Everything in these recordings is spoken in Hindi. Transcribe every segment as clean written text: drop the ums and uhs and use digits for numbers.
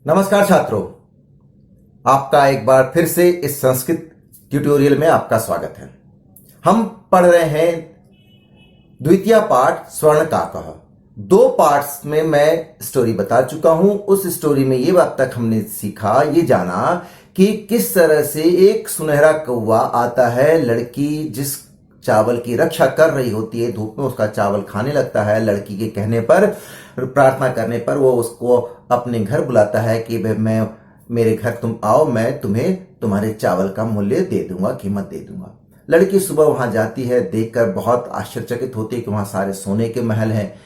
नमस्कार छात्रों, आपका एक बार फिर से इस संस्कृत ट्यूटोरियल में आपका स्वागत है। हम पढ़ रहे हैं द्वितीय पाठ स्वर्णकाकः। 2 पार्ट्स में मैं स्टोरी बता चुका हूं। उस स्टोरी में ये अब तक हमने सीखा, ये जाना कि किस तरह से एक सुनहरा कौवा आता है, लड़की जिस चावल की रक्षा कर रही होती है धूप में उसका चावल खाने लगता है। लड़की के कहने पर, प्रार्थना करने पर वो उसको अपने घर बुलाता है कि मैं मेरे घर तुम आओ, मैं तुम्हें तुम्हारे चावल का मूल्य दे दूंगा, कीमत दे दूंगा। लड़की सुबह वहां जाती है, देखकर बहुत आश्चर्यचकित होती है कि वहां सारे सोने के महल हैं।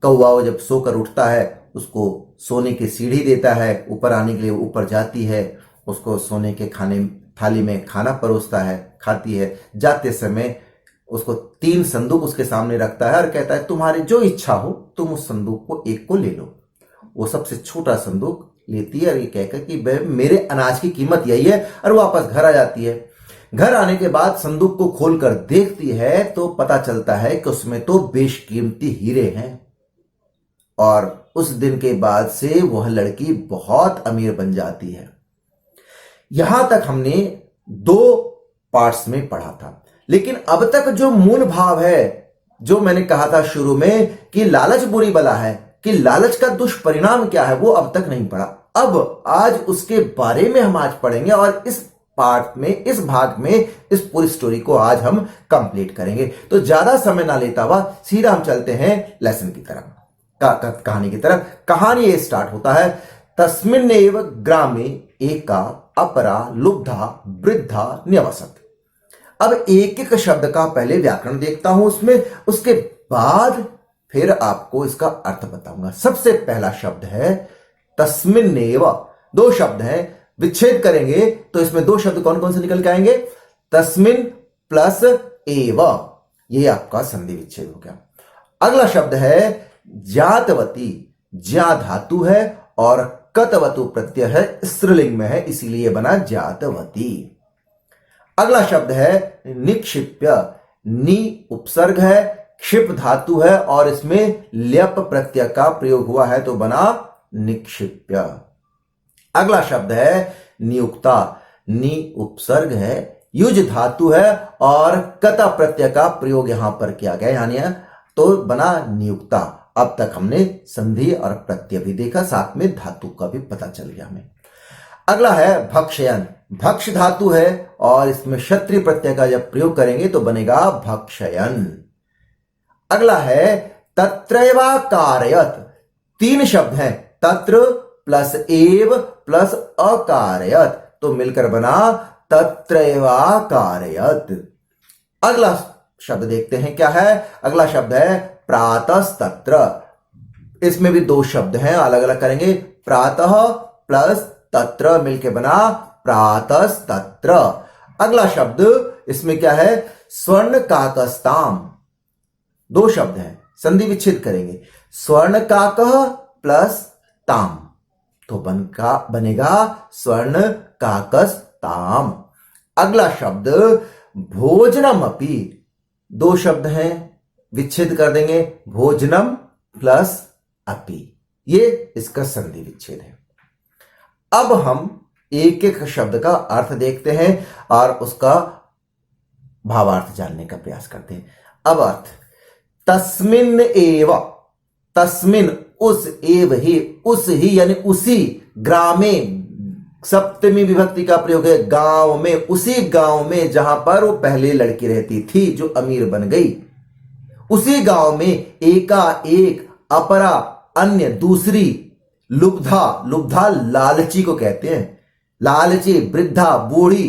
कौवा वो जब सोकर उठता है उसको सोने की सीढ़ी देता है, ऊपर आने के लिए ऊपर जाती है, उसको सोने के खाने थाली में खाना परोसता है, खाती है। जाते समय उसको 3 संदूक उसके सामने रखता है और कहता है तुम्हारी जो इच्छा हो तुम उस संदूक को एक को ले लो। वो सबसे छोटा संदूक लेती है और ये कहकर कि मेरे अनाज की कीमत यही है, और वापस घर आ जाती है। घर आने के बाद संदूक को खोलकर देखती है तो पता चलता है कि उसमें तो बेशकीमती हीरे हैं। और उस दिन के बाद से वह लड़की बहुत अमीर बन जाती है। यहां तक हमने 2 पार्ट्स में पढ़ा था, लेकिन अब तक जो मूल भाव है, जो मैंने कहा था शुरू में कि लालच बुरी बला है, कि लालच का दुष्परिणाम क्या है, वो अब तक नहीं पढ़ा। अब आज उसके बारे में हम आज पढ़ेंगे और इस पार्ट में, इस भाग में, इस पूरी स्टोरी को आज हम कंप्लीट करेंगे। तो ज्यादा समय ना लेता हुआ सीधा हम चलते हैं लेसन की तरफ, कहानी की तरफ। कहानी ये स्टार्ट होता है, तस्मिन्नेव ग्रामे एका अपरा लुब्धा वृद्धा न्यवसत। अब एक एक शब्द का पहले व्याकरण देखता हूं उसमें, उसके बाद फिर आपको इसका अर्थ बताऊंगा। सबसे पहला शब्द है तस्मिन्नेव। 2 शब्द हैं, विच्छेद करेंगे तो इसमें 2 शब्द कौन कौन से निकल के आएंगे? तस्मिन प्लस एव, ये आपका संधि विच्छेद हो गया। अगला शब्द है जातवती। ज्या धातु है और कतवतु प्रत्यय है, स्त्रीलिंग में है, इसीलिए बना जातवती। अगला शब्द है निक्षिप्य। नी उपसर्ग है, क्षिप धातु है और इसमें ल्यप प्रत्यय का प्रयोग हुआ है तो बना निक्षिप्य। अगला शब्द है नियुक्ता। नी उपसर्ग है, युज धातु है और कता प्रत्यय का प्रयोग यहां पर किया गया, यानी तो बना नियुक्ता। अब तक हमने संधि और प्रत्यय भी देखा, साथ में धातु का भी पता चल गया हमें। अगला है भक्षयन। भक्ष धातु है और इसमें क्षत्रिय प्रत्यय का जब प्रयोग करेंगे तो बनेगा भक्षयन। अगला है तत्रैवाकारयत। 3 शब्द हैं, तत्र प्लस एव प्लस अकारयत, तो मिलकर बना तत्रैवाकारयत। अगला शब्द देखते हैं क्या है। अगला शब्द है प्रातस्तत्र। इसमें भी 2 शब्द हैं, अलग अलग करेंगे। प्रातः प्लस तत्र मिलके बना प्रातस्तत्र। अगला शब्द इसमें क्या है? स्वर्ण काकस्ताम। 2 शब्द हैं, संधि विच्छेद करेंगे। स्वर्ण काकः प्लस ताम तो बनेगा स्वर्ण काकस्ताम। अगला शब्द भोजनम अपि। 2 शब्द हैं, विच्छेद कर देंगे। भोजनम प्लस अपि, ये इसका संधि विच्छेद है। अब हम एक एक शब्द का अर्थ देखते हैं और उसका भावार्थ जानने का प्रयास करते हैं। अब अर्थ, तस्मिन एव। तस्मिन उस, एव ही, उस ही यानी उसी, ग्रामे सप्तमी विभक्ति का प्रयोग है, गांव में, उसी गांव में जहां पर वो पहले लड़की रहती थी जो अमीर बन गई, उसी गांव में एका एक, अपरा अन्य, दूसरी, लुब्धा। लुब्धा लालची को कहते हैं, लालची, वृद्धा बूढ़ी,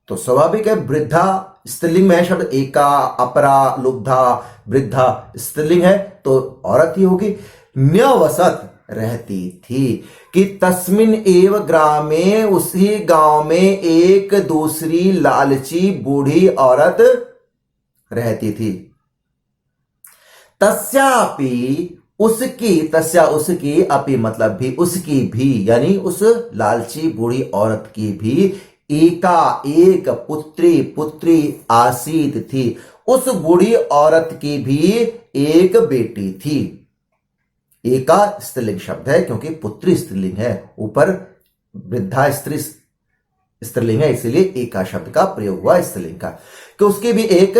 तो स्वाभाविक है वृद्धा स्त्रीलिंग में है शब्द। एका, अपरा, लुब्धा, वृद्धा स्त्रीलिंग है तो औरत ही होगी। न्यवसत रहती थी, कि तस्मिन एव ग्रामे, उसी गांव में एक दूसरी लालची बूढ़ी औरत रहती थी। तस्यापि उसकी, तस्या उसकी, अपि मतलब भी, उसकी भी, यानी उस लालची बूढ़ी औरत की भी एका एक पुत्री आसीत थी। उस बूढ़ी औरत की भी एक बेटी थी। एका स्त्रीलिंग शब्द है क्योंकि पुत्री स्त्रीलिंग है, ऊपर वृद्धा स्त्री स्त्रीलिंग है, इसीलिए एका शब्द का प्रयोग हुआ स्त्रीलिंग का। कि उसकी भी एक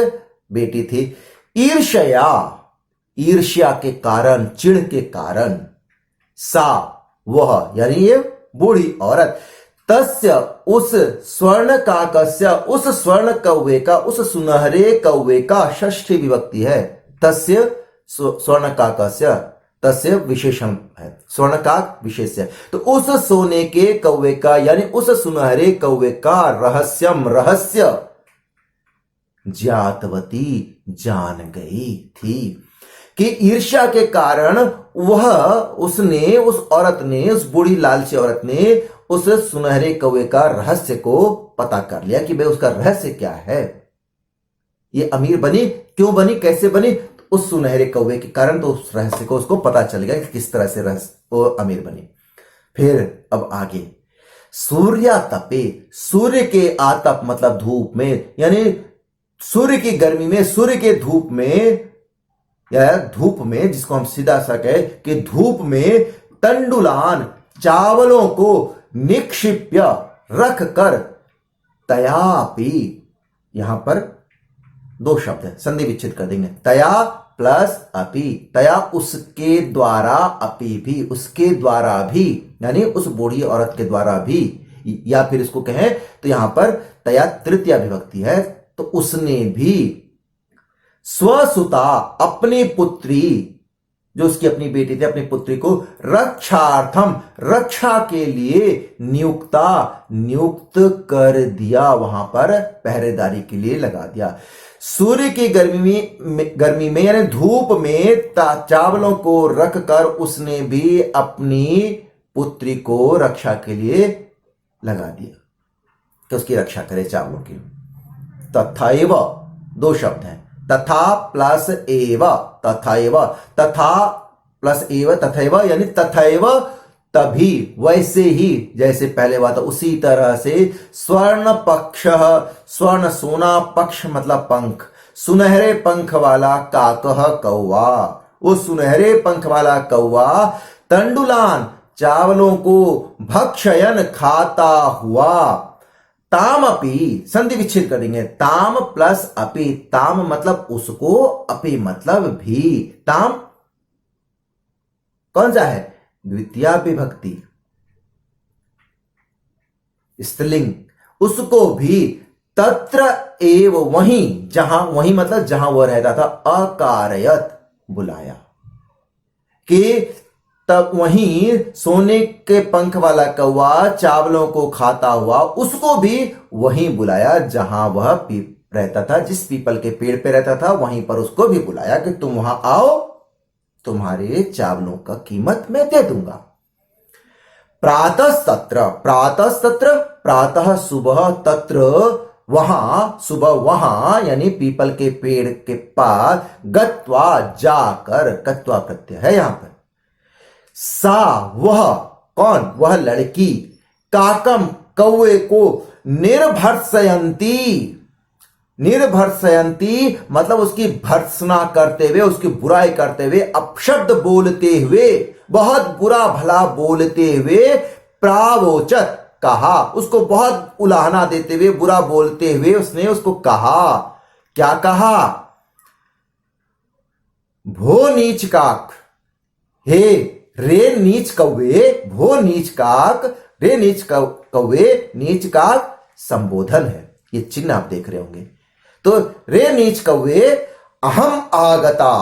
बेटी थी। ईर्ष्या, ईर्ष्या के कारण, चिढ़ के कारण, सा वह यानी ये बूढ़ी औरत, तस्य उस स्वर्ण काकस्य, उस स्वर्ण कौवे का, उस सुनहरे कौवे का, षष्ठी विभक्ति है। तस्य स्वर्ण काकस्य, तस्य विशेषण है, स्वर्ण काक विशेष है। तो उस सोने के कौवे का यानी उस सुनहरे कौवे का रहस्यम, रहस्य ज्ञातवती जान गई थी। कि ईर्ष्या के कारण वह उसने, उस औरत ने, उस बूढ़ी लालची औरत ने उस सुनहरे कौवे का रहस्य को पता कर लिया कि भाई उसका रहस्य क्या है। ये अमीर बनी, क्यों बनी, कैसे बनी, तो उस सुनहरे कौवे के कारण, तो उस रहस्य को उसको पता चल गया कि किस तरह से रहस्य वो अमीर बनी। फिर अब आगे, सूर्या तपे, सूर्य के आतप मतलब धूप में, यानी सूर्य की गर्मी में, सूर्य के धूप में, या धूप में, जिसको हम सीधा सा कहे कि धूप में, तंडुलान चावलों को निक्षिप्य रख कर, तयापि, यहां पर दो शब्द है, संधि विच्छेद कर देंगे, तया प्लस अपि, तया उसके द्वारा, अपि भी उसके द्वारा भी, यानी उस बूढ़ी औरत के द्वारा भी, या फिर इसको कहें तो यहां पर तया तृतीया विभक्ति है, तो उसने भी स्वसुता अपनी पुत्री, जो उसकी अपनी बेटी थी, अपनी पुत्री को रक्षार्थम, रक्षा के लिए नियुक्ता, नियुक्त कर दिया, वहां पर पहरेदारी के लिए लगा दिया। सूर्य की गर्मी में यानी धूप में चावलों को रखकर उसने भी अपनी पुत्री को रक्षा के लिए लगा दिया कि उसकी रक्षा करे चावलों की। तथैव, दो शब्द हैं, तथा प्लस एव, तथैव, तथा प्लस एव, तथैव यानी तथैव तभी, वैसे ही, जैसे पहले बात, उसी तरह से, स्वर्ण पक्ष, स्वर्ण सोना, पक्ष मतलब पंख, सुनहरे पंख वाला काकह कौवा, वो सुनहरे पंख वाला कौवा, तंडुलान चावलों को, भक्षयन खाता हुआ, ताम अपि, संधि विच्छेद कर देंगे, ताम प्लस अपि, ताम मतलब उसको, अपि मतलब भी, ताम कौन सा है, द्वितीया विभक्ति स्त्रीलिंग, उसको भी, तत्र एव वहीं, जहां, वहीं मतलब जहां वह रहता था, अकारयत बुलाया, कि तब वहीं सोने के पंख वाला कौवा चावलों को खाता हुआ, उसको भी वहीं बुलाया जहां वह रहता था, जिस पीपल के पेड़ पे रहता था, वहीं पर उसको भी बुलाया कि तुम वहां आओ, तुम्हारे चावलों का कीमत मैं दे दूंगा। प्रातस्तत्र, प्रातस्तत्र, प्रातः सुबह, तत्र वहां, सुबह वहां, यानी पीपल के पेड़ के पास, गत्वा जाकर, गत्वा प्रत्यय है यहां पर, सा वह, कौन, वह लड़की, काकम कौवे को, निर्भर्सयंती, निर्भर्सयंती मतलब उसकी भर्त्सना करते हुए, उसकी बुराई करते हुए, अपशब्द बोलते हुए, बहुत बुरा भला बोलते हुए, प्रावोचत कहा, उसको बहुत उलाहना देते हुए, बुरा बोलते हुए उसने उसको कहा, क्या कहा, भो नीच काक, हे रे नीच कौवे, भो नीच काक, रे नीच कौवे, नीच काक संबोधन है, ये चिन्ह आप देख रहे होंगे। तो रे नीच कौवे, अहम आगता,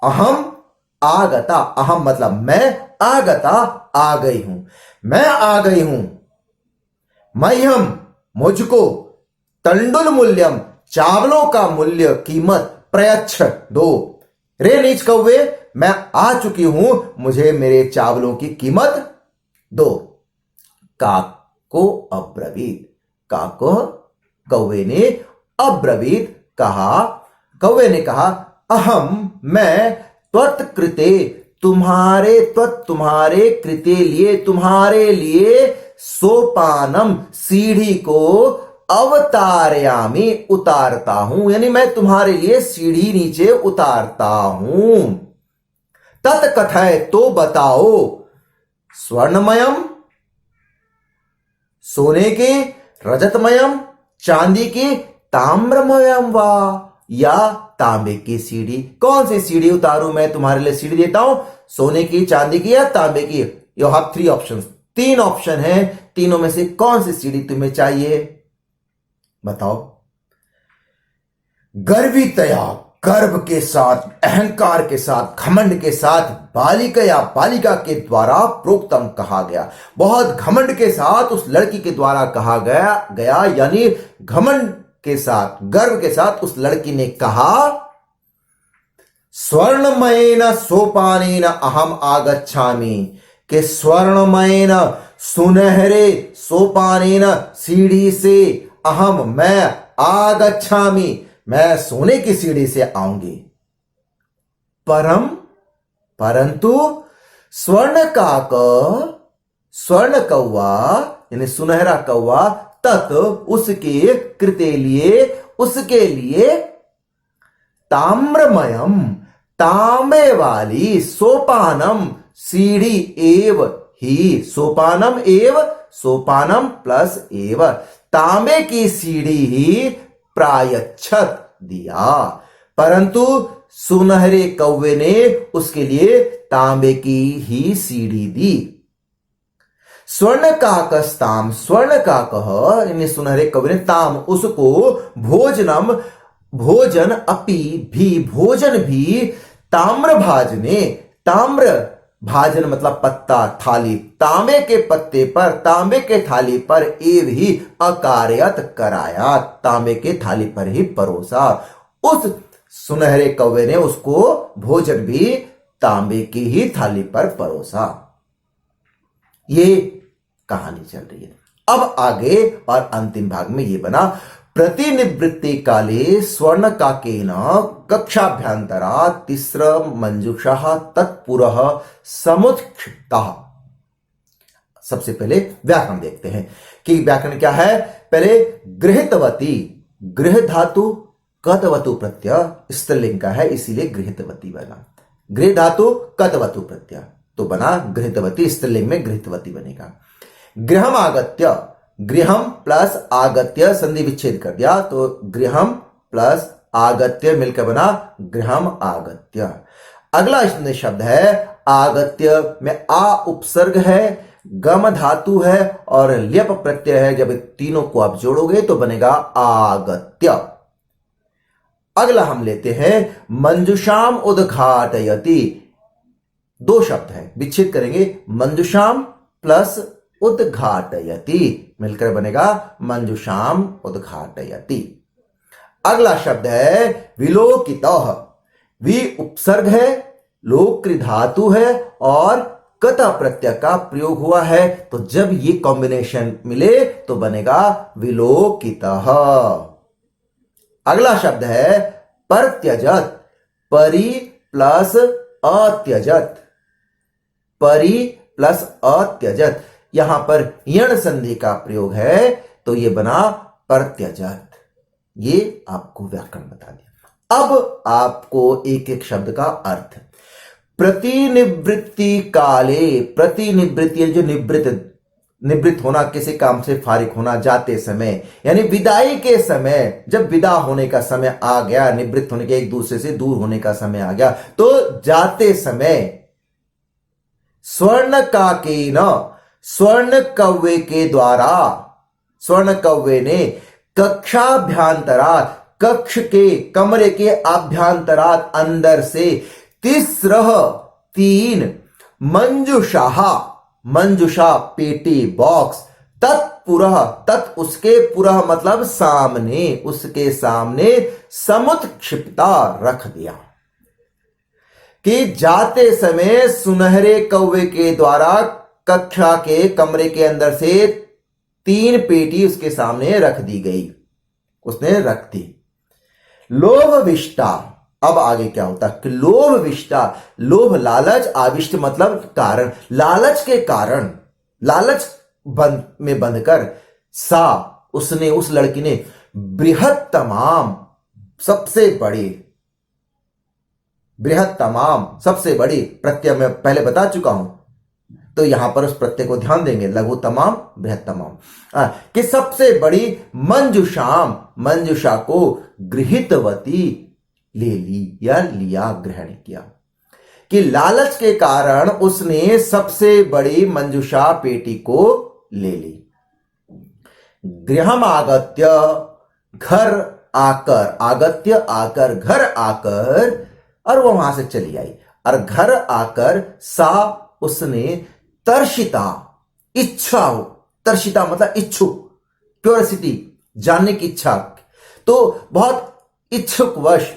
अहम आगता, अहम मतलब मैं, आगता आ गई हूं, मैं आ गई हूं, मह्यम मुझको, तंडुल मूल्यम चावलों का मूल्य, कीमत, प्रयच्छ दो, रे नीच कौवे मैं आ चुकी हूं, मुझे मेरे चावलों की कीमत दो। काक को अब्रवीत, काक को कौवे ने अब्रवीत कहा, कौवे ने कहा, अहम मैं, त्वत्कृते तुम्हारे, तुम्हारे कृते लिए, तुम्हारे लिए, सोपानम सीढ़ी को, अवतारयामी उतारता हूं, यानी मैं तुम्हारे लिए सीढ़ी नीचे उतारता हूं। तत्कथय तो बताओ, स्वर्णमयम सोने के, रजतमयम चांदी के, ताम्रमयम वा या तांबे की सीढ़ी। कौन सी सीढ़ी उतारूं मैं तुम्हारे लिए सीढ़ी देता हूं, सोने की, चांदी की या तांबे की। यू हैव 3 ऑप्शंस, 3 ऑप्शन है, तीनों में से कौन सी सीढ़ी तुम्हें चाहिए बताओ। गर्वितया, गर्व के साथ, अहंकार के साथ, घमंड के साथ, बालिका या बालिका के द्वारा प्रोक्तम कहा गया। बहुत घमंड के साथ उस लड़की के द्वारा कहा गया यानी घमंड के साथ, गर्व के साथ उस लड़की ने कहा, स्वर्णमयेन सोपानेन अहम आगच्छामि, कि स्वर्णमयेन सुनहरे सोपानेन सीढ़ी से, अहम मैं, आगच्छामि मैं सोने की सीढ़ी से आऊंगी, परंतु स्वर्णकाक, स्वर्ण कौवा यानी सुनहरा कौवा, तत् उसके कृते लिए, उसके लिए, ताम्रमयम तांबे वाली, सोपानम सीढ़ी एव ही, सोपानम एव, सोपानम प्लस एव, तांबे की सीढ़ी ही प्रायच्छत दिया, परंतु सुनहरे कौवे ने उसके लिए तांबे की ही सीढ़ी दी। स्वर्ण काकस्ताम, स्वर्ण काकः यानी सुनहरे कौवे ने, ताम उसको, भोजनम भोजन, अपि भी भोजन भी, ताम्र भाजने, ताम्र भाजन मतलब पत्ता, थाली, तांबे के पत्ते पर, तांबे के थाली पर, एव ही अकार्यत कराया, तांबे के थाली पर ही परोसा। उस सुनहरे कौवे ने उसको भोजन भी तांबे की ही थाली पर परोसा। ये कहानी चल रही है। अब आगे और अंतिम भाग में ये बना, प्रतिनिवृत्ति काले स्वर्ण काकेन कक्षाभ्यंतरा तिस्र मंजुषः तत्पुरः समुत्क्षिप्तः। सबसे पहले व्याकरण देखते हैं कि व्याकरण क्या है। पहले गृहीतवती, गृह धातु कतवतु प्रत्यय स्त्रीलिंग का है, इसीलिए गृहीतवती बना। गृह धातु कतवतु प्रत्यय तो बना गृहीतवती, स्त्रीलिंग में गृहीतवती बनेगा। गृहम आगत्य, गृहम प्लस आगत्य संधि विच्छेद कर दिया तो गृहम प्लस आगत्य मिलकर बना गृहम आगत्य। अगला शब्द है आगत्य में आ उपसर्ग है, गम धातु है और ल्यप प्रत्यय है। जब तीनों को आप जोड़ोगे तो बनेगा आगत्य। अगला हम लेते हैं मंजुषाम उद्घाटयति। 2 शब्द है, विच्छेद करेंगे, मंजुषाम प्लस उद्घाटयति मिलकर बनेगा मंजुषाम उद्घाटयति। अगला शब्द है विलोकितः। वि उपसर्ग है, लोक धातु है और कता प्रत्यय का प्रयोग हुआ है, तो जब ये कॉम्बिनेशन मिले तो बनेगा विलोकितः। अगला शब्द है परत्यजत। परि प्लस अत्यजत, परि प्लस अत्यजत। यहां पर यण संधि का प्रयोग है तो यह बना परत्यजत। ये आपको व्याकरण बता दिया। अब आपको एक एक शब्द का अर्थ। प्रतिनिवृत्ति काले, प्रतिनिवृत्ति जो निवृत्त होना, किसी काम से फारिग होना, जाते समय यानी विदाई के समय, जब विदा होने का समय आ गया, निवृत्त होने के एक दूसरे से दूर होने का समय आ गया, तो जाते समय स्वर्ण काकेन, स्वर्ण कौवे के द्वारा, स्वर्ण कौवे ने कक्षाभ्यांतरात, कक्ष के कमरे के अभ्यांतरात अंदर से, तिस्रह 3, मंजुषाः, मंजुषा पेटी बॉक्स, तत्पुरः, तत् उसके, पुरः मतलब सामने, उसके सामने, समुत्क्षिप्ता रख दिया। कि जाते समय सुनहरे कौवे के द्वारा कक्षा के कमरे के अंदर से 3 पेटी उसके सामने रख दी गई, उसने रख दी। लोभविष्टा, अब आगे क्या होता है कि लोभविष्टा, लोभ लालच, आविष्ट मतलब कारण, लालच के कारण, लालच में बंधकर, सा उसने, उस लड़की ने, बृहत्तमाम सबसे बड़े, बृहत्तमाम सबसे बड़ी प्रत्यय मैं पहले बता चुका हूं, तो यहां पर उस प्रत्यय को ध्यान देंगे, लघु तमाम बृहत्तमाम, कि सबसे बड़ी मंजुषाम, मंजुषा को गृहीतवती ले ली या लिया, ग्रहण किया, कि लालच के कारण उसने सबसे बड़ी मंजुषा पेटी को ले ली। गृहम आगत्य, घर आकर, आगत्य आकर, घर आकर, और वो वहां से चली आई, और घर आकर सा उसने तर्षिता, इच्छा हो, तर्षिता मतलब इच्छुक, क्यूरियोसिटी, जानने की इच्छा, तो बहुत इच्छुक वश,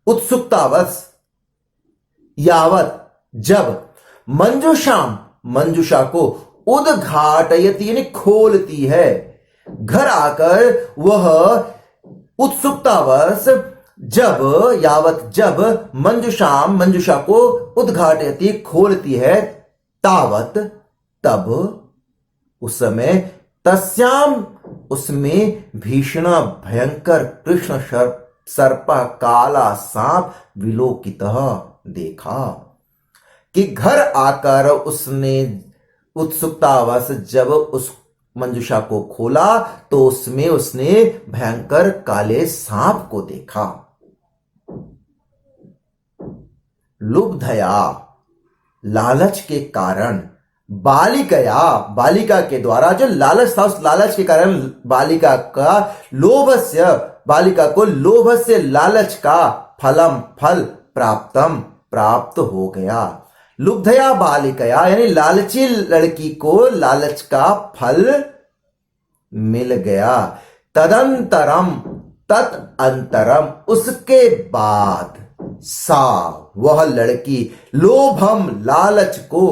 उत्सुकतावश, यावत जब मंजुषाम, मंजुषा को उद्घाटयति यानी खोलती है, घर आकर वह उत्सुकतावश जब, यावत जब मंजुषाम, मंजुषा को उद्घाटयति खोलती है, तावत तब, उस समय, तस्याम उसमें भीषण भयंकर कृष्ण सर्पा काला सांप विलोकितः देखा, कि घर आकर उसने उत्सुकतावश जब उस मंजुषा को खोला तो उसमें उसने भयंकर काले सांप को देखा। लुब्धया, लालच के कारण, बालिकया, बालिका के द्वारा जो लालच था, उस लालच के कारण बालिका का लोभस्य, बालिका को लोभ से लालच का फलम, फल प्राप्तम, प्राप्त हो गया। लुब्धया बालिकया यानी लालची लड़की को लालच का फल मिल गया। तदंतरम, तदंतरम उसके बाद, सा वह लड़की, लोभम लालच को,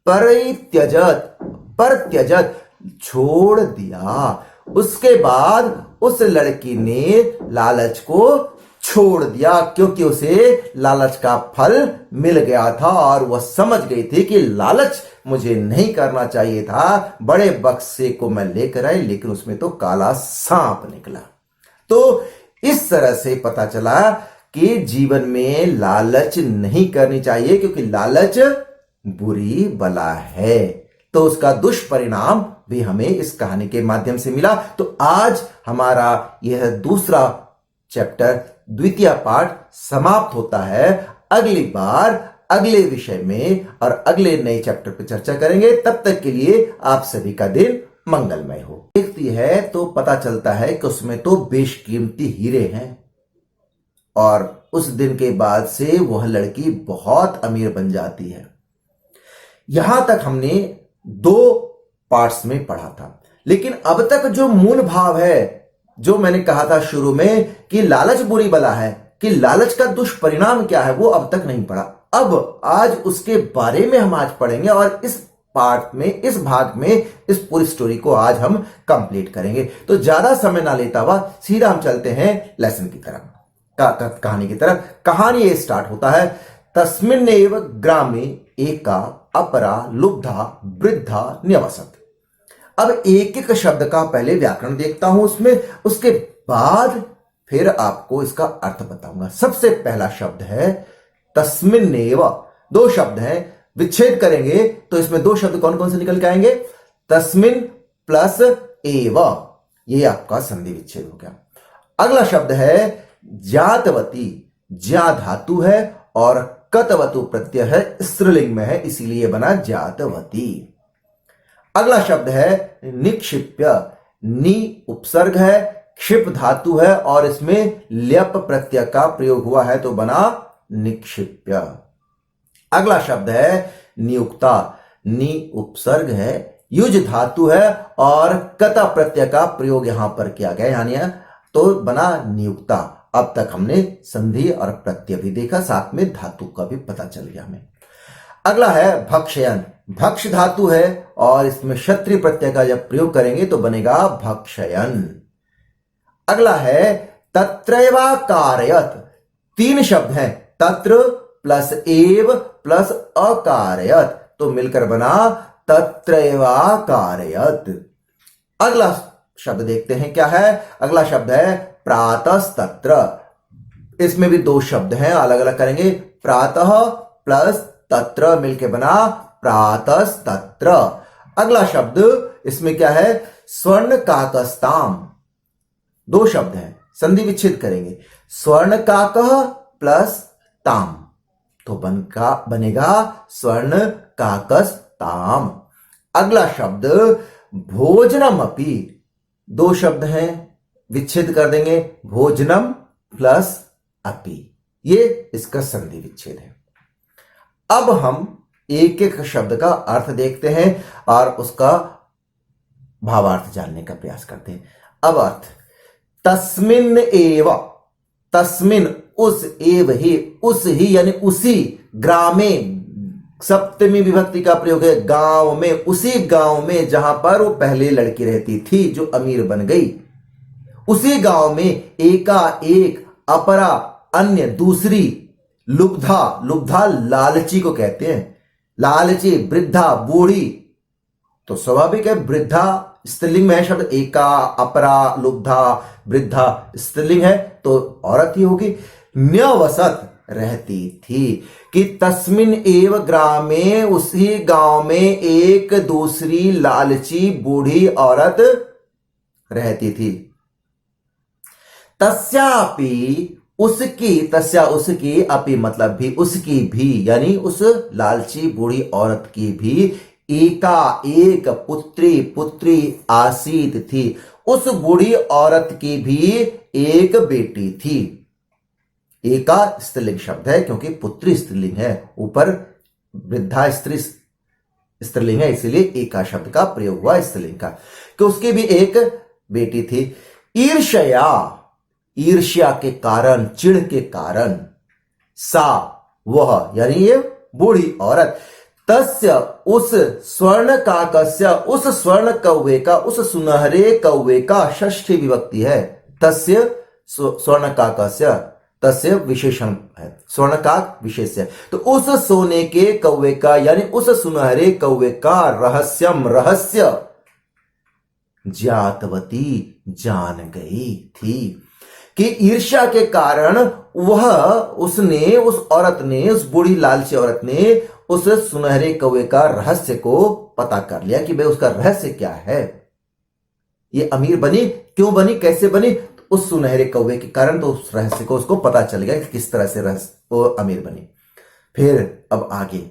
परित्यजत, परत्यजत छोड़ दिया, उसके बाद उस लड़की ने लालच को छोड़ दिया, क्योंकि उसे लालच का फल मिल गया था और वह समझ गई थी कि लालच मुझे नहीं करना चाहिए था, बड़े बक्से को मैं लेकर आई लेकिन उसमें तो काला सांप निकला। तो इस तरह से पता चला कि जीवन में लालच नहीं करनी चाहिए, क्योंकि लालच बुरी बला है। तो उसका दुष्परिणाम भी हमें इस कहानी के माध्यम से मिला। तो आज हमारा यह दूसरा चैप्टर, द्वितीय पाठ समाप्त होता है। अगली बार अगले विषय में और अगले नए चैप्टर पर चर्चा करेंगे। तब तक के लिए आप सभी का दिन मंगलमय हो। देखती है तो पता चलता है कि उसमें तो बेशकीमती हीरे हैं, और उस दिन के बाद से वह लड़की बहुत अमीर बन जाती है। यहां तक हमने 2 पार्ट्स में पढ़ा था, लेकिन अब तक जो मूल भाव है, जो मैंने कहा था शुरू में कि लालच बुरी बला है, कि लालच का दुष्परिणाम क्या है, वो अब तक नहीं पढ़ा। अब आज उसके बारे में हम आज पढ़ेंगे, और इस पार्ट में, इस भाग में, इस पूरी स्टोरी को आज हम कंप्लीट करेंगे। तो ज्यादा समय ना लेता हुआ सीधा हम चलते हैं लेसन की तरफ, कहानी की तरफ। कहानी ये स्टार्ट होता है, तस्मिन्नेव ग्रामे एका अपरा लुब्धा वृद्धा न्यवसत। अब एक एक शब्द का पहले व्याकरण देखता हूं उसमें, उसके बाद फिर आपको इसका अर्थ बताऊंगा। सबसे पहला शब्द है तस्मिन्नेव। 2 शब्द हैं, विच्छेद करेंगे तो इसमें 2 शब्द कौन कौन से निकल के आएंगे? तस्मिन प्लस एव, ये आपका संधि विच्छेद हो गया। अगला शब्द है जातवती। ज्या धातु है और कतवतु प्रत्यय है, स्त्रीलिंग में है, इसीलिए बना जातवती। अगला शब्द है निक्षिप्य। नी उपसर्ग है, क्षिप धातु है और इसमें ल्यप प्रत्यय का प्रयोग हुआ है तो बना निक्षिप्य। अगला शब्द है नियुक्ता। नी उपसर्ग है, युज धातु है और कता प्रत्यय का प्रयोग यहां पर किया गया, यानी तो बना नियुक्ता। अब तक हमने संधि और प्रत्यय भी देखा, साथ में धातु का भी पता चल गया हमें। अगला है भक्षयन। भक्ष धातु है और इसमें क्षत्रिय प्रत्यय का जब प्रयोग करेंगे तो बनेगा भक्षयन। अगला है तत्रैवाकारयत। 3 शब्द हैं, तत्र प्लस एव प्लस अकारयत, तो मिलकर बना तत्रैवाकारयत। अगला शब्द देखते हैं क्या है। अगला शब्द है प्रातस्तत्र। इसमें भी दो शब्द हैं, अलग अलग करेंगे। प्रातः प्लस तत्र मिलके बना प्रातस्तत्र। अगला शब्द इसमें क्या है? स्वर्ण काकस्ताम। दो शब्द हैं, संधि विच्छेद करेंगे। स्वर्ण काकः प्लस ताम तो बनेगा स्वर्ण काकस्ताम। अगला शब्द भोजनम अपि। दो शब्द हैं, विच्छेद कर देंगे। भोजनम प्लस अपि, ये इसका संधि विच्छेद है। अब हम एक एक शब्द का अर्थ देखते हैं और उसका भावार्थ जानने का प्रयास करते हैं। अब अर्थ, तस्मिन एव, तस्मिन उस, एव ही, उस ही यानी उसी, ग्रामे सप्तमी विभक्ति का प्रयोग है, गांव में, उसी गांव में जहां पर वो पहले लड़की रहती थी जो अमीर बन गई, उसी गांव में एका एक, अपरा अन्य, दूसरी, लुब्धा, लुब्धा लालची को कहते हैं, लालची, वृद्धा, बूढ़ी। तो स्वाभाविक है वृद्धा स्त्रीलिंग में है शब्द, एका, अपरा, लुब्धा, वृद्धा स्त्रीलिंग है तो औरत ही होगी। न्यवसत रहती थी, कि तस्मिन एव ग्रामे, उसी गांव में एक दूसरी लालची बूढ़ी औरत रहती थी। तस्यापि, उसकी, तस्या उसकी, अपि मतलब भी, उसकी भी, यानी उस लालची बूढ़ी औरत की भी एका एक पुत्री, पुत्री आसीत थी, उस बूढ़ी औरत की भी एक बेटी थी। एका स्त्रीलिंग शब्द है क्योंकि पुत्री स्त्रीलिंग है, ऊपर वृद्धा स्त्री स्त्रीलिंग है, इसीलिए एका शब्द का प्रयोग हुआ स्त्रीलिंग का, कि उसकी भी एक बेटी थी। ईर्ष्या, ईर्ष्या के कारण, चिढ़ के कारण, सा वह यानी ये बूढ़ी औरत, तस्य उस, स्वर्ण काकस्य उस स्वर्ण कौवे का, उस सुनहरे कौवे का, षष्ठी विभक्ति है, तस्य स्वर्ण काकस्य, तस्य विशेषण है, स्वर्ण काक विशेष्य, तो उस सोने के कौवे का यानी उस सुनहरे कौवे का रहस्यम, रहस्य, ज्ञातवती जान गई थी, कि ईर्ष्या के कारण वह, उसने, उस औरत ने, उस बूढ़ी लालची औरत ने उस सुनहरे कौवे का रहस्य को पता कर लिया कि भाई उसका रहस्य क्या है। ये अमीर बनी, क्यों बनी, कैसे बनी? उस सुनहरे कौवे के कारण, तो उस रहस्य को उसको पता चल गया कि किस तरह से रहस्य वो अमीर बनी। फिर अब आगे,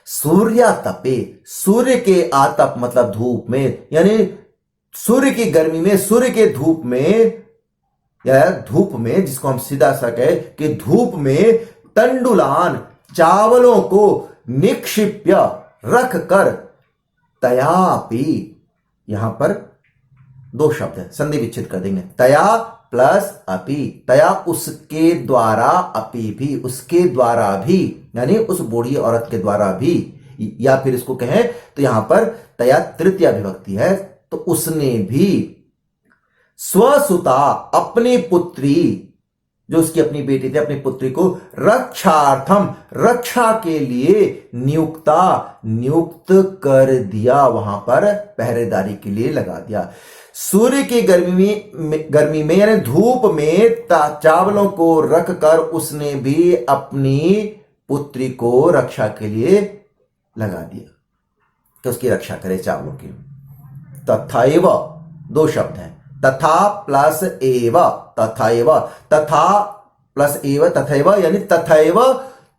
सूर्या तपे, सूर्य के आतप मतलब धूप में, यानी सूर्य की गर्मी में, सूर्य के धूप में, या धूप में, जिसको हम सीधा सा कहे कि धूप में, तंडुलान चावलों को निक्षिप्य रख कर, तयापि, यहां पर दो शब्द है, संधि विच्छेद कर देंगे, तया प्लस अपि, तया उसके द्वारा, अपि भी उसके द्वारा भी, यानी उस बूढ़ी औरत के द्वारा भी, या फिर इसको कहें तो यहां पर तया तृतीया विभक्ति है, तो उसने भी, स्वसुता अपनी पुत्री, जो उसकी अपनी बेटी थी, अपनी पुत्री को, रक्षार्थम रक्षा के लिए, नियुक्त कर दिया, वहां पर पहरेदारी के लिए लगा दिया। सूर्य की गर्मी में यानी धूप में चावलों को रखकर उसने भी अपनी पुत्री को रक्षा के लिए लगा दिया कि उसकी रक्षा करे चावलों की। तथैव, दो शब्द हैं, तथा प्लस एव, तथैव, तथा प्लस एव, तथैव यानी तथैव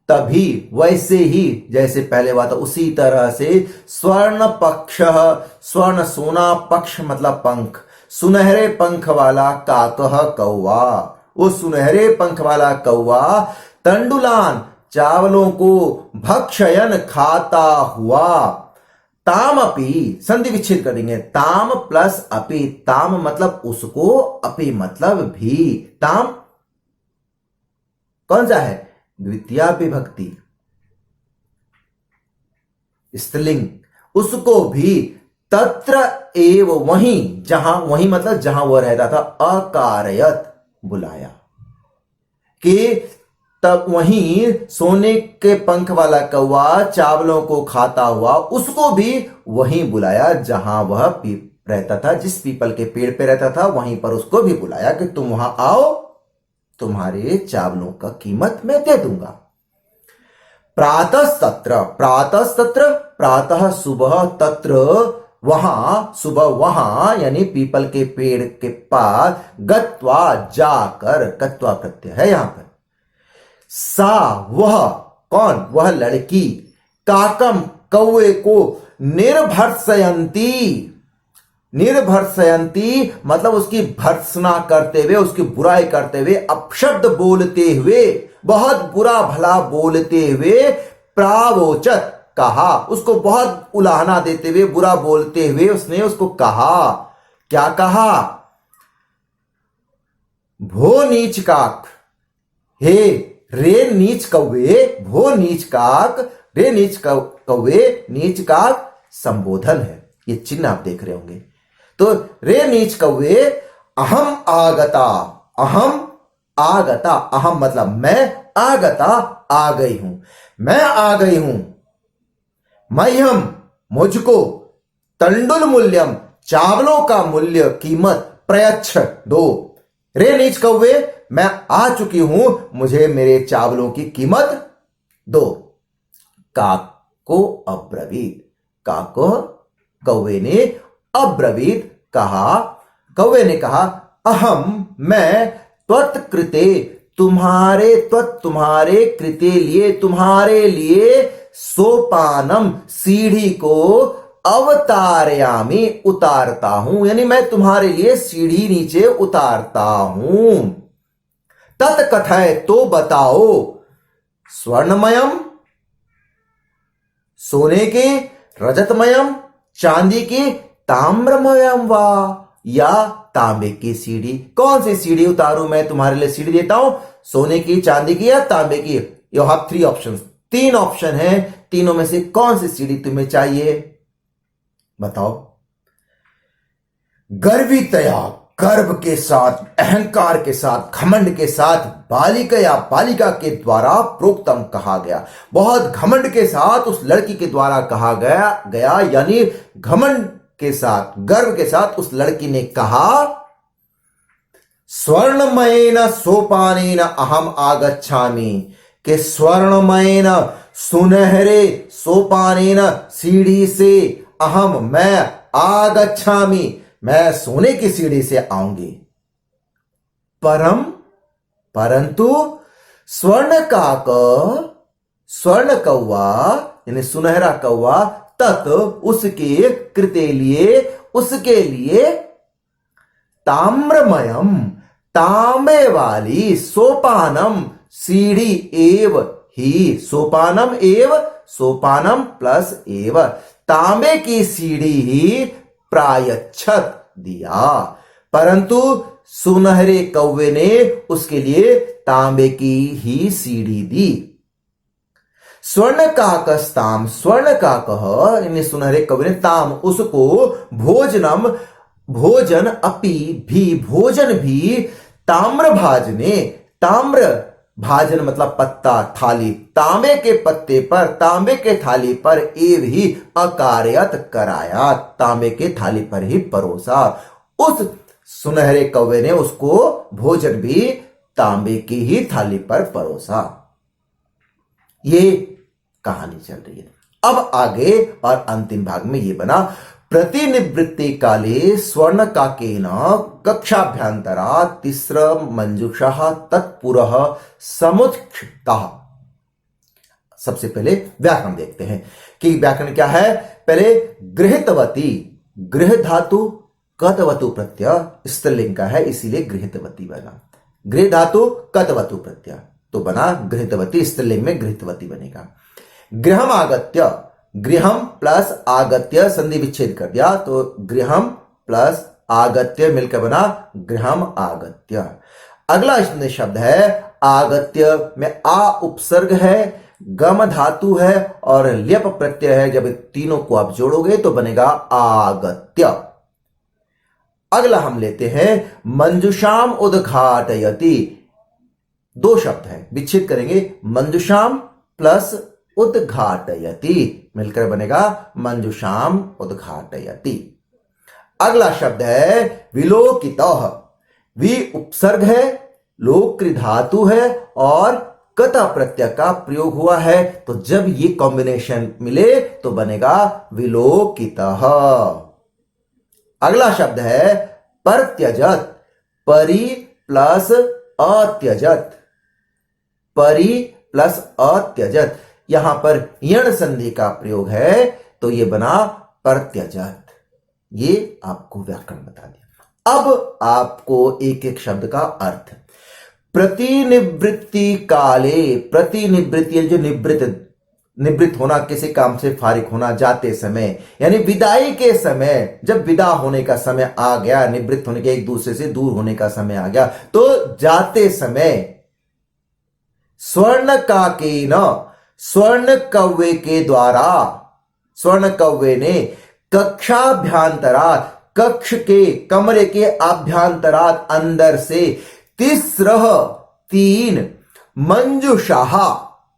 तभी, वैसे ही, जैसे पहले हुआ था उसी तरह से, स्वर्ण पक्ष, स्वर्ण सोना, पक्ष मतलब पंख, सुनहरे पंख वाला काकह कौवा, वो सुनहरे पंख वाला कौवा, तंडुलान चावलों को, भक्षयन खाता हुआ, ताम अपि, संधि विच्छेद कर देंगे, ताम प्लस अपि, ताम मतलब उसको, अपि मतलब भी, ताम कौन सा है? द्वितीया विभक्ति स्त्रीलिंग, उसको भी, तत्र एव वहीं, जहां, वहीं मतलब जहां वह रहता था, अकारयत बुलाया, कि तब वहीं सोने के पंख वाला कौवा चावलों को खाता हुआ, उसको भी वहीं बुलाया जहां वह रहता था, जिस पीपल के पेड़ पे रहता था वहीं पर उसको भी बुलाया कि तुम वहां आओ तुम्हारे चावलों का कीमत मैं दे दूंगा। प्रातस्तत्र, प्रातस्तत्र प्रातः सुबह, तत्र वहां, सुबह वहां यानी पीपल के पेड़ के पास, गत्वा जाकर, गत्वा प्रत्यय है यहां पर। सा वह, कौन, वह लड़की, काकम कौवे को, निर्भर्सयंती, निर्भर्सयंती मतलब उसकी भर्त्सना करते हुए, उसकी बुराई करते हुए, अपशब्द बोलते हुए, बहुत बुरा भला बोलते हुए, प्रावोचत कहा, उसको बहुत उलाहना देते हुए, बुरा बोलते हुए उसने उसको कहा। क्या कहा? भो नीच काक, हे रे नीच कौवे, भो नीच काक, रे नीच कौवे, नीच काक संबोधन है, ये चिन्ह आप देख रहे होंगे। तो रे नीच कौवे, अहम आगता, अहम आगता, अहम मतलब मैं, आगता आ गई हूं, मैं आ गई हूं। मह्यम मुझको, तंडुल मूल्यम चावलों का मूल्य, कीमत, प्रयच्छ दो। रे नीच कौवे, मैं आ चुकी हूं, मुझे मेरे चावलों की कीमत दो। काक को अब्रवीत, काक को कौवे ने अब्रवीत कहा, कौवे ने कहा, अहम मैं, त्वत्कृते तुम्हारे, तुम्हारे कृते लिए, तुम्हारे लिए, सोपानम सीढ़ी को, अवतारयामी उतारता हूं, यानी मैं तुम्हारे लिए सीढ़ी नीचे उतारता हूं। तत्कथय तो बताओ, स्वर्णमयम सोने के, रजतमयम चांदी की, ताम्रमयम वा या तांबे की सीढ़ी, कौन सी सीढ़ी उतारूं मैं तुम्हारे लिए सीढ़ी देता हूं, सोने की, चांदी की या तांबे की। यू हैव 3 ऑप्शंस, 3 ऑप्शन है, तीनों में से कौन सी सीढ़ी तुम्हें चाहिए बताओ। गर्वितया, गर्व के साथ, अहंकार के साथ, घमंड के साथ, बालिका या बालिका के द्वारा प्रोक्तम कहा गया, बहुत घमंड के साथ उस लड़की के द्वारा कहा गया यानी घमंड के साथ, गर्व के साथ उस लड़की ने कहा, स्वर्णमयेन सोपानेन अहम आगच्छामि, के स्वर्णमयेन सुनहरे, सोपानेन सीढ़ी से, अहम मैं, आगच्छामि मैं सोने की सीढ़ी से आऊंगी। परम परंतु स्वर्णकाक, स्वर्ण कौवा यानी सुनहरा कौवा, तत् उसके, कृते लिए, उसके लिए, ताम्रमयम तांबे वाली, सोपानम सीढ़ी, एव ही, सोपानम एव, सोपानम प्लस एव, तांबे की सीढ़ी ही प्रायच्छत दिया, परंतु सुनहरे कौवे ने उसके लिए तांबे की ही सीढ़ी दी। स्वर्ण काकस्ताम, स्वर्ण काकः यानी सुनहरे कौवे ने, ताम उसको, भोजनम भोजन, अपि भी भोजन भी, ताम्र भाजने, ताम्र भाजन मतलब पत्ता, थाली, तांबे के पत्ते पर, तांबे के थाली पर, एव ही अकार्यत कराया, तांबे के थाली पर ही परोसा। उस सुनहरे कौवे ने उसको भोजन भी तांबे की ही थाली पर परोसा। ये कहानी चल रही है। अब आगे और अंतिम भाग में ये बना, प्रतिनिवृत्ति काले स्वर्ण काकेन कक्षाभ्यंतरा तिस्र मंजुषः तत्पुरः समुत्क्षिप्तः। सबसे पहले व्याकरण देखते हैं कि व्याकरण क्या है। पहले गृहीतवती, गृह धातु कतवतु प्रत्यय स्त्रीलिंग का है, इसीलिए गृहीतवती बना। गृह धातु कतवतु प्रत्यय तो बना गृहीतवती, स्त्रीलिंग में गृहीतवती बनेगा। गृहम आगत्य, गृहम प्लस आगत्य संधि विच्छेद कर दिया तो गृहम प्लस आगत्य मिलकर बना गृहम आगत्य। अगला शब्द है आगत्य में आ उपसर्ग है, गम धातु है और ल्यप प्रत्यय है। जब तीनों को आप जोड़ोगे तो बनेगा आगत्य। अगला हम लेते हैं मंजुषाम उद्घाटयति। 2 शब्द है, विच्छेद करेंगे, मंजुषाम प्लस उद्घाटयति मिलकर बनेगा मंजुषाम उद्घाटयति। अगला शब्द है विलोकितः, वि उपसर्ग है, लोक क्री धातु है और कता प्रत्यय का प्रयोग हुआ है, तो जब ये कॉम्बिनेशन मिले तो बनेगा विलोकितः। अगला शब्द है परत्यजत। परि प्लस अत्यजत, परि प्लस अत्यजत, यहां पर यण संधि का प्रयोग है तो ये बना परत्यजत। ये आपको व्याकरण बता दिया। अब आपको एक एक शब्द का अर्थ। प्रतिनिवृत्ति काले, प्रतिनिवृत्ति जो निवृत्त होना, किसी काम से फारिग होना, जाते समय यानी विदाई के समय, जब विदा होने का समय आ गया, निवृत्त होने के एक दूसरे से दूर होने का समय आ गया, तो जाते समय स्वर्ण का के न, स्वर्ण कव्वे के द्वारा, स्वर्ण कव्वे ने कक्षाभ्यांतरात, कक्ष के कमरे के आभ्यांतरात अंदर से, तीसरह तीन, मंजुषाह,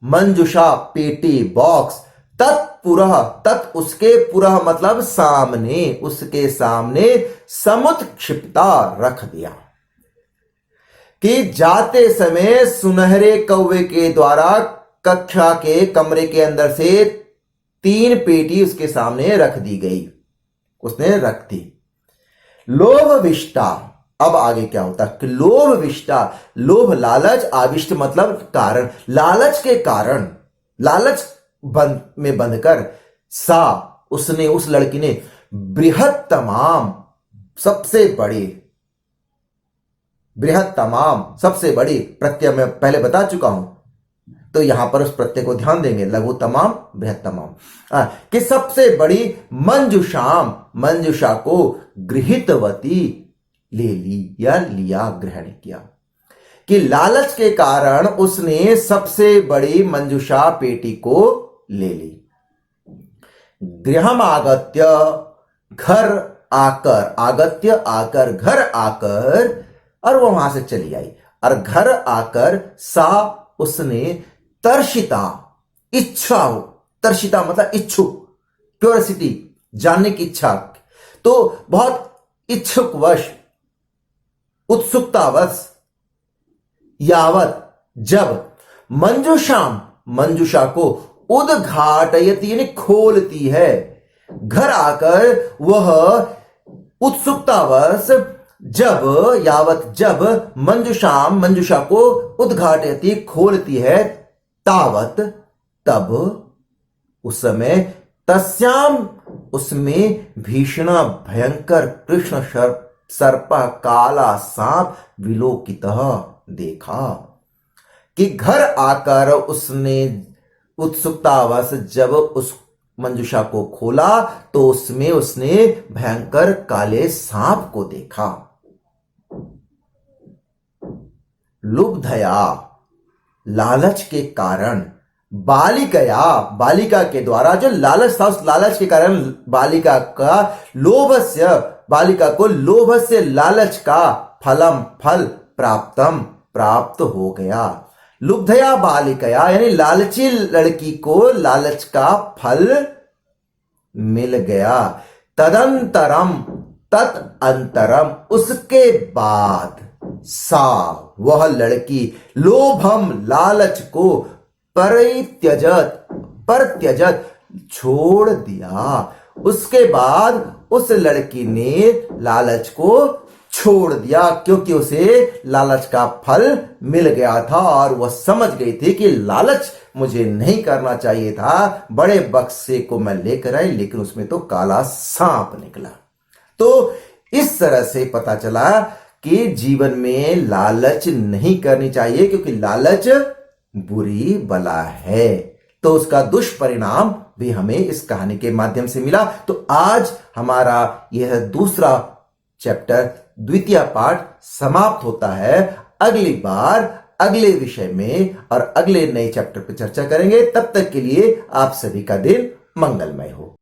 मंजुषा पेटी बॉक्स, तत्पुरः, तत् उसके पुरः मतलब सामने, उसके सामने, समुत्क्षिप्ता रख दिया। कि जाते समय सुनहरे कौवे के द्वारा कक्षा के कमरे के अंदर से 3 पेटी उसके सामने रख दी गई, उसने रख दी। लोभ विष्टा, अब आगे क्या होता कि लोभ विष्टा, लोभ लालच, आविष्ट मतलब कारण, लालच के कारण, लालच में बंधकर, सा उसने, उस लड़की ने, बृहत्तमाम सबसे बड़ी, बृहत्तमाम सबसे बड़ी, प्रत्यय मैं पहले बता चुका हूं, तो यहां पर उस प्रत्यय को ध्यान देंगे, लघु तमाम बृहत्तमाम, कि सबसे बड़ी मंजुषाम, मंजुषा को गृहीतवती ले ली या लिया, ग्रहण किया। कि लालच के कारण उसने सबसे बड़ी मंजुषा पेटी को ले ली। गृहम आगत्य, घर आकर, आगत्य आकर, घर आकर, और वो वहां से चली आई, और घर आकर सा उसने तर्षिता, इच्छा हो, तर्षिता मतलब इच्छुक, क्यूरियोसिटी, जानने की इच्छा, तो बहुत इच्छुक वश, उत्सुकतावश, यावत जब, मंजुषाम मंजुषा को, उद्घाटयति यानी खोलती है, घर आकर वह उत्सुकतावश जब, यावत जब, मंजुषाम मंजुषा को, उद्घाटयति खोलती है, तावत तब, उस समय, तस्याम उसमें, भीषण भयंकर कृष्ण सर्प काला सांप, विलोकितः देखा। कि घर आकर उसने उत्सुकतावश जब उस मंजुषा को खोला तो उसमें उसने भयंकर काले सांप को देखा। लुब्धया, लालच के कारण, बालिकया, बालिका के द्वारा, जो लालच था उस लालच के कारण बालिका का, लोभस्य, बालिका को लोभ से, लालच का, फलम फल, प्राप्तम प्राप्त हो गया। लुब्धया बालिकया यानी लालची लड़की को लालच का फल मिल गया। तदंतरम, तदंतरम उसके बाद, सा वह लड़की, लोभम लालच को, परित्यजत, परत्यजत छोड़ दिया। उसके बाद उस लड़की ने लालच को छोड़ दिया, क्योंकि उसे लालच का फल मिल गया था और वह समझ गई थी कि लालच मुझे नहीं करना चाहिए था। बड़े बक्से को मैं लेकर आई लेकिन उसमें तो काला सांप निकला। तो इस तरह से पता चला कि जीवन में लालच नहीं करनी चाहिए, क्योंकि लालच बुरी बला है। तो उसका दुष्परिणाम भी हमें इस कहानी के माध्यम से मिला। तो आज हमारा यह दूसरा चैप्टर, द्वितीय पाठ समाप्त होता है। अगली बार अगले विषय में और अगले नए चैप्टर पर चर्चा करेंगे। तब तक के लिए आप सभी का दिन मंगलमय हो।